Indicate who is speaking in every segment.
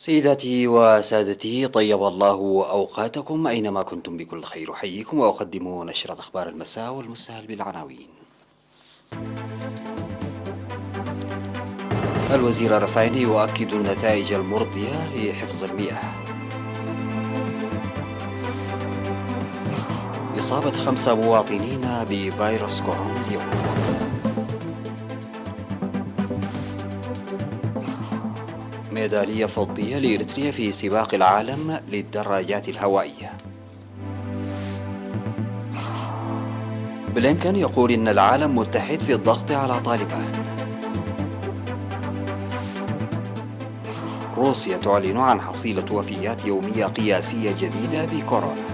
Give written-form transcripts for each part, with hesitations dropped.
Speaker 1: سيداتي وسادتي، طيب الله أوقاتكم أينما كنتم بكل خير. أحييكم وأقدم نشرة أخبار المساء والمستهل بالعناوين. الوزير الرفايني يؤكد النتائج المرضية لحفظ المياه. إصابة 5 مواطنين بفيروس كورونا اليوم. ميدالية فضية لإريتريا في سباق العالم للدراجات الهوائية. بلينكن يقول إن العالم متحد في الضغط على طالبان. روسيا تعلن عن حصيلة وفيات يومية قياسية جديدة بكورونا.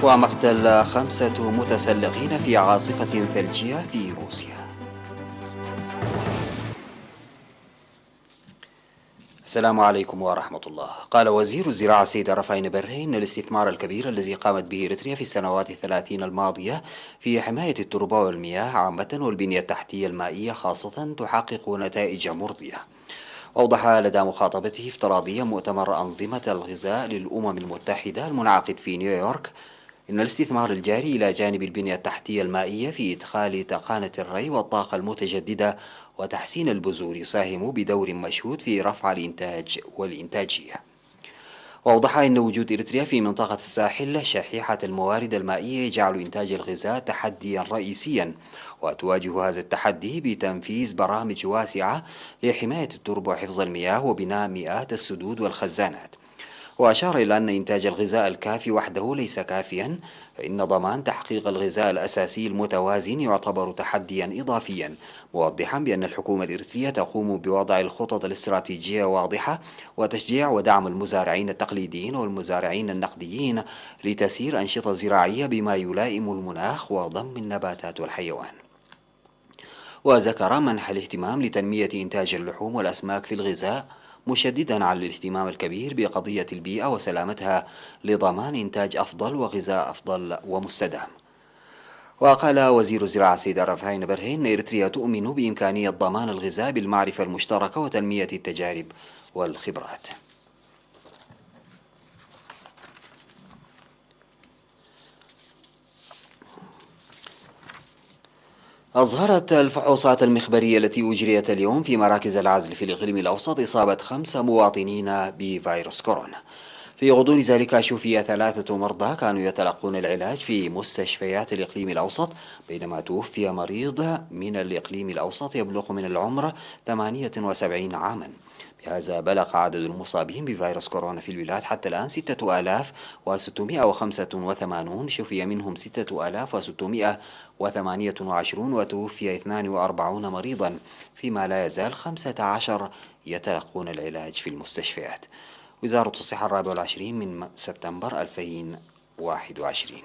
Speaker 1: ومقتل 5 متسلقين في عاصفة ثلجية في روسيا. السلام عليكم ورحمة الله. قال وزير الزراعة سيد رفاين برهي إن الاستثمار الكبير الذي قامت به إريتريا في السنوات 30 الماضية في حماية التربة والمياه عامة والبنية التحتية المائية خاصة تحقق نتائج مرضية. أوضح لدى مخاطبته افتراضية مؤتمر أنظمة الغذاء للأمم المتحدة المنعقد في نيويورك إن الاستثمار الجاري إلى جانب البنية التحتية المائية في إدخال تقانة الري والطاقة المتجددة وتحسين البذور يساهم بدور مشهود في رفع الإنتاج والإنتاجية. وأوضح أن وجود إريتريا في منطقة الساحل شحيحة الموارد المائية يجعل إنتاج الغذاء تحديا رئيسيا، وتواجه هذا التحدي بتنفيذ برامج واسعة لحماية التربة وحفظ المياه وبناء مئات السدود والخزانات. وأشار إلى أن إنتاج الغذاء الكافي وحده ليس كافيا، فإن ضمان تحقيق الغذاء الأساسي المتوازن يعتبر تحديا إضافيا، موضحا بأن الحكومة الإريترية تقوم بوضع الخطط الاستراتيجية واضحة وتشجيع ودعم المزارعين التقليديين والمزارعين النقديين لتسيير أنشطة زراعية بما يلائم المناخ وضم النباتات والحيوان. وذكر منح الاهتمام لتنمية إنتاج اللحوم والأسماك في الغذاء، مشددا على الاهتمام الكبير بقضية البيئة وسلامتها لضمان إنتاج أفضل وغذاء أفضل ومستدام. وقال وزير الزراعة سيد رفاين برهي أن إريتريا تؤمن بإمكانية ضمان الغذاء بالمعرفة المشتركة وتنمية التجارب والخبرات. أظهرت الفحوصات المخبرية التي أجريت اليوم في مراكز العزل في الإقليم الأوسط إصابة 5 مواطنين بفيروس كورونا. في غضون ذلك شفي 3 مرضى كانوا يتلقون العلاج في مستشفيات الإقليم الأوسط، بينما توفي مريض من الإقليم الأوسط يبلغ من العمر 78 عاما. بهذا بلغ عدد المصابين بفيروس كورونا في البلاد حتى الآن 6685، شفي منهم 6628 وتوفي 42 مريضا، فيما لا يزال 15 يتلقون العلاج في المستشفيات. وزارة الصحة 24 من سبتمبر 2021.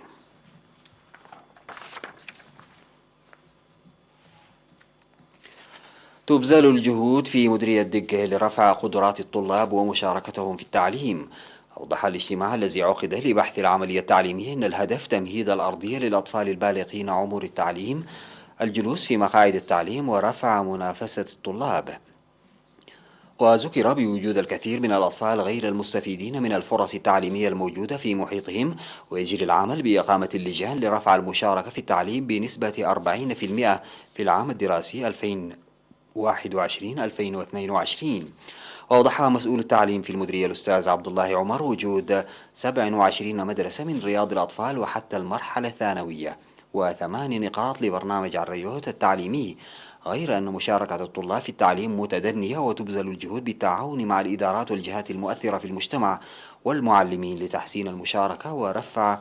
Speaker 1: تبذل الجهود في مديرية دقة لرفع قدرات الطلاب ومشاركتهم في التعليم. أوضح الاجتماع الذي عقد لبحث العملية التعليمية أن الهدف تمهيد الأرضية للأطفال البالغين عمر التعليم، الجلوس في مقاعد التعليم ورفع منافسة الطلاب. وذكر بوجود الكثير من الأطفال غير المستفيدين من الفرص التعليمية الموجودة في محيطهم، ويجري العمل بإقامة اللجان لرفع المشاركة في التعليم بنسبة 40% في العام الدراسي 2021-2022. وأوضح مسؤول التعليم في المديرية الأستاذ عبد الله عمر وجود 27 مدرسة من رياض الأطفال وحتى المرحلة الثانوية، و8 نقاط لبرنامج الريوت التعليمي، غير أن مشاركة الطلاب في التعليم متدنية، وتبذل الجهود بالتعاون مع الإدارات والجهات المؤثرة في المجتمع والمعلمين لتحسين المشاركة ورفع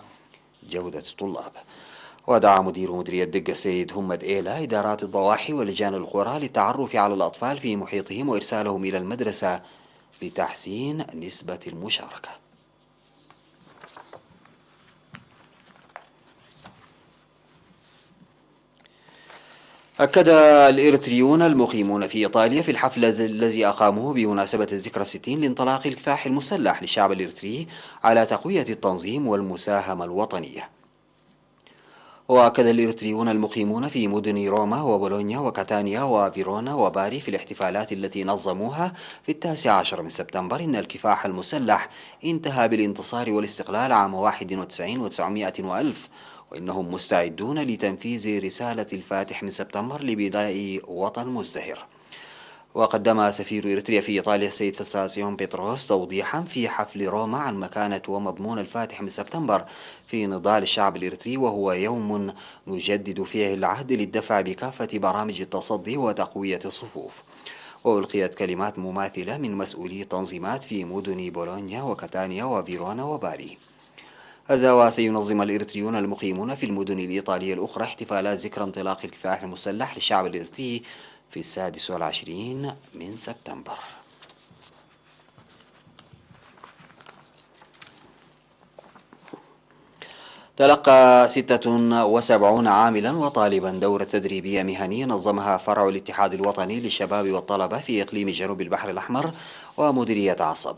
Speaker 1: جودة الطلاب. ودعا مدير مديرية دقة السيد همد إيلا إدارات الضواحي ولجان القرى للتعرف على الأطفال في محيطهم وإرسالهم إلى المدرسة لتحسين نسبة المشاركة. أكد الإريتريون المقيمون في إيطاليا في الحفل الذي أقاموه بمناسبة الذكرى 60 لانطلاق الكفاح المسلح للشعب الإريتري على تقوية التنظيم والمساهمة الوطنية. وأكد الإريتريون المقيمون في مدن روما وبولونيا وكاتانيا وفيرونا وباري في الاحتفالات التي نظموها في 19 من سبتمبر إن الكفاح المسلح انتهى بالانتصار والاستقلال عام 91 و900 وألف، وإنهم مستعدون لتنفيذ رسالة الفاتح من سبتمبر لبناء وطن مزدهر. وقدم سفير إريتريا في إيطاليا السيد فساسيون بيتروس توضيحا في حفل روما عن مكانة ومضمون الفاتح من سبتمبر في نضال الشعب الإريتري، وهو يوم نجدد فيه العهد للدفع بكافة برامج التصدي وتقوية الصفوف. وألقيت كلمات مماثلة من مسؤولي التنظيمات في مدن بولونيا وكاتانيا وفيرونا وباري. هذا وسينظم الإريتريون المقيمون في المدن الإيطالية الأخرى احتفالات ذكرى انطلاق الكفاح المسلح للشعب الإريتري في 26 من سبتمبر. تلقى 76 عاملا وطالبا دورة تدريبية مهنية نظمها فرع الاتحاد الوطني للشباب والطلبة في إقليم جنوب البحر الأحمر ومديرية عصب.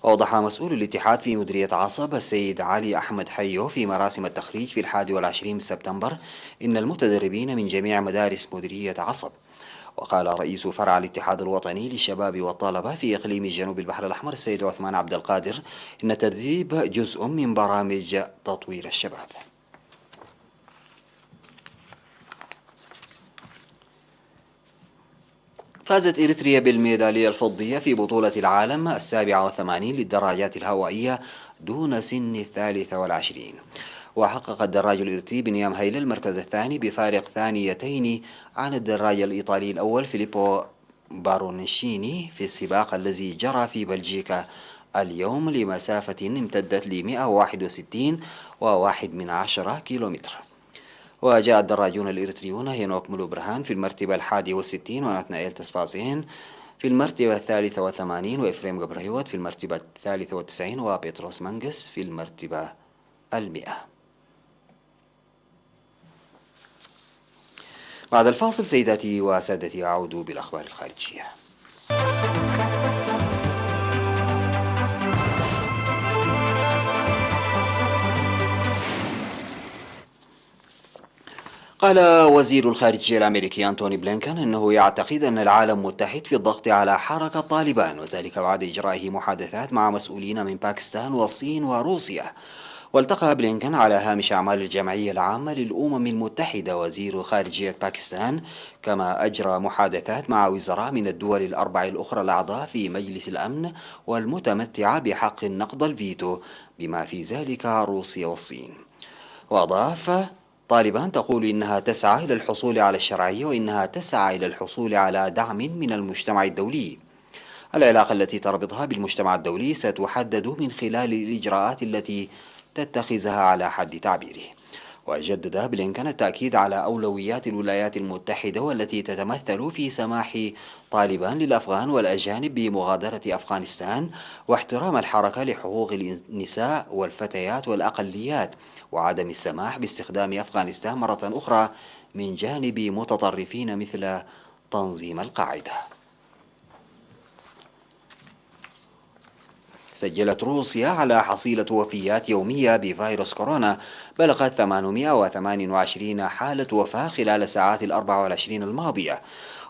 Speaker 1: وأوضح مسؤول الاتحاد في مديرية عصب السيد علي أحمد حيو في مراسم التخريج في 21 من سبتمبر إن المتدربين من جميع مدارس مديرية عصب. وقال رئيس فرع الاتحاد الوطني للشباب والطلبة في إقليم جنوب البحر الأحمر السيد عثمان عبد القادر إن التدريب جزء من برامج تطوير الشباب. فازت إريتريا بالميدالية الفضية في بطولة العالم 87 للدراجات الهوائية دون سن 23. وحقق الدراج الإريتري بنيام هيل المركز الثاني بفارق ثانيتين عن الدراج الإيطالي الأول فيليبو بارونيشيني في السباق الذي جرى في بلجيكا اليوم لمسافة امتدت ل 161.1 كيلومتر. وجاء الدراجون الإريتريون هينوك ملو برهان في المرتبة 61 وناتنائيل تسفازين في المرتبة 83 وإفريم جبرهيوت في المرتبة 93 وبيتروس مانجس في المرتبة 100. بعد الفاصل سيداتي وسادتي أعود بالأخبار الخارجية. قال وزير الخارجية الأمريكي أنتوني بلينكن أنه يعتقد أن العالم متحد في الضغط على حركة طالبان، وذلك بعد إجرائه محادثات مع مسؤولين من باكستان والصين وروسيا. والتقى بلينكن على هامش أعمال الجمعية العامة للأمم المتحدة وزير خارجية باكستان، كما أجرى محادثات مع وزراء من الدول الأربع الأخرى الأعضاء في مجلس الأمن والمتمتعة بحق نقض الفيتو بما في ذلك روسيا والصين. وأضاف: طالبان تقول إنها تسعى إلى الحصول على الشرعية وإنها تسعى إلى الحصول على دعم من المجتمع الدولي. العلاقة التي تربطها بالمجتمع الدولي ستحدد من خلال الإجراءات التي تتخذها على حد تعبيره. وجدد بلينكن التأكيد على أولويات الولايات المتحدة والتي تتمثل في سماح طالبان للأفغان والأجانب بمغادرة أفغانستان واحترام الحركة لحقوق النساء والفتيات والأقليات، وعدم السماح باستخدام أفغانستان مرة أخرى من جانب متطرفين مثل تنظيم القاعدة. سجلت روسيا على حصيلة وفيات يومية بفيروس كورونا بلغت 828 حالة وفاة خلال الساعات 24 الماضية،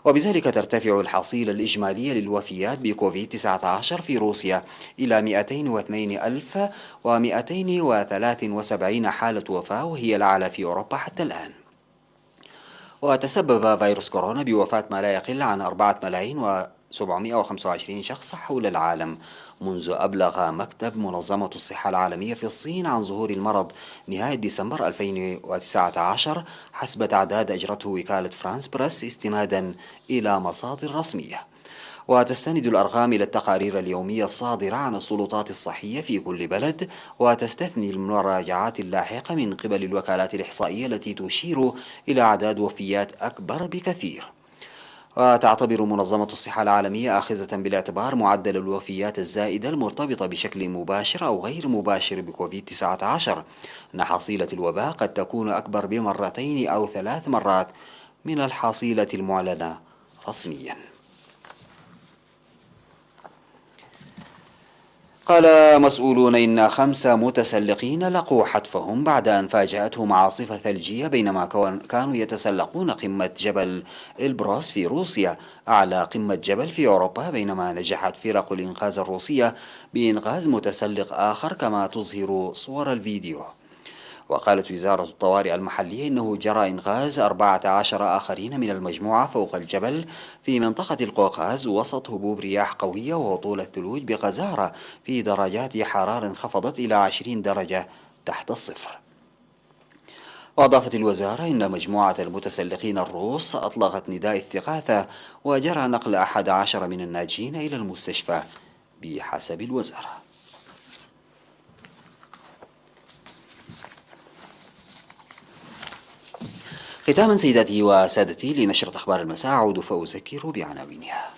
Speaker 1: وبذلك ترتفع الحصيلة الإجمالية للوفيات بكوفيد-19 في روسيا إلى 202,273 حالة وفاة، وهي الأعلى في أوروبا حتى الآن. وتسبب فيروس كورونا بوفاة ما لا يقل عن 4,725 شخص حول العالم منذ أبلغ مكتب منظمة الصحة العالمية في الصين عن ظهور المرض نهاية ديسمبر 2019 حسب تعداد أجرته وكالة فرانس بريس استنادا إلى مصادر رسمية. وتستند الأرقام إلى التقارير اليومية الصادرة عن السلطات الصحية في كل بلد، وتستثني المراجعات اللاحقة من قبل الوكالات الإحصائية التي تشير إلى أعداد وفيات أكبر بكثير. وتعتبر منظمة الصحة العالمية آخذة بالاعتبار معدل الوفيات الزائدة المرتبطة بشكل مباشر أو غير مباشر بكوفيد-19 أن حصيلة الوباء قد تكون أكبر بمرتين أو 3 مرات من الحصيلة المعلنة رسميا. قال مسؤولون إن 5 متسلقين لقوا حتفهم بعد أن فاجأتهم عاصفة ثلجية بينما كانوا يتسلقون قمة جبل إلبروس في روسيا، أعلى قمة جبل في أوروبا، بينما نجحت فرق الإنقاذ الروسية بإنقاذ متسلق آخر كما تظهر صور الفيديو. وقالت وزارة الطوارئ المحلية إنه جرى إنقاذ 14 آخرين من المجموعة فوق الجبل في منطقة القوقاز وسط هبوب رياح قوية وهطول الثلوج بغزارة في درجات حرارة انخفضت إلى 20 درجة تحت الصفر. وأضافت الوزارة إن مجموعة المتسلقين الروس أطلقت نداء استغاثة وجرى نقل 11 من الناجين إلى المستشفى بحسب الوزارة. ختاما سيداتي وسادتي لنشرة أخبار المساء أعود فأذكر بعناوينها.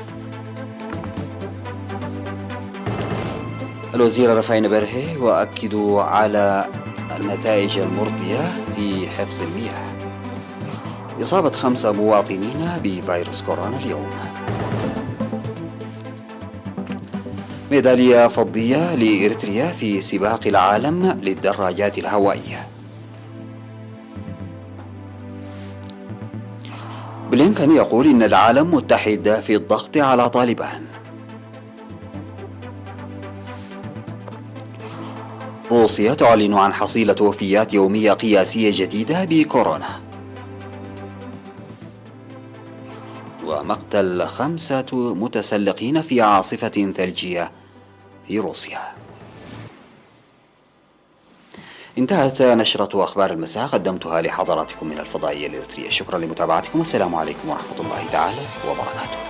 Speaker 1: الوزير رفاين برهي يؤكد على النتائج المرضية في حفظ المياه. إصابة 5 مواطنين بفيروس كورونا اليوم. ميدالية فضية لإريتريا في سباق العالم للدراجات الهوائية. بلينكن يقول إن العالم متحد في الضغط على طالبان. روسيا تعلن عن حصيلة وفيات يومية قياسية جديدة بكورونا. ومقتل 5 متسلقين في عاصفة ثلجية في روسيا. انتهت نشرة أخبار المساء قدمتها لحضراتكم من الفضائية الإريترية. شكرا لمتابعتكم، السلام عليكم ورحمة الله تعالى وبركاته.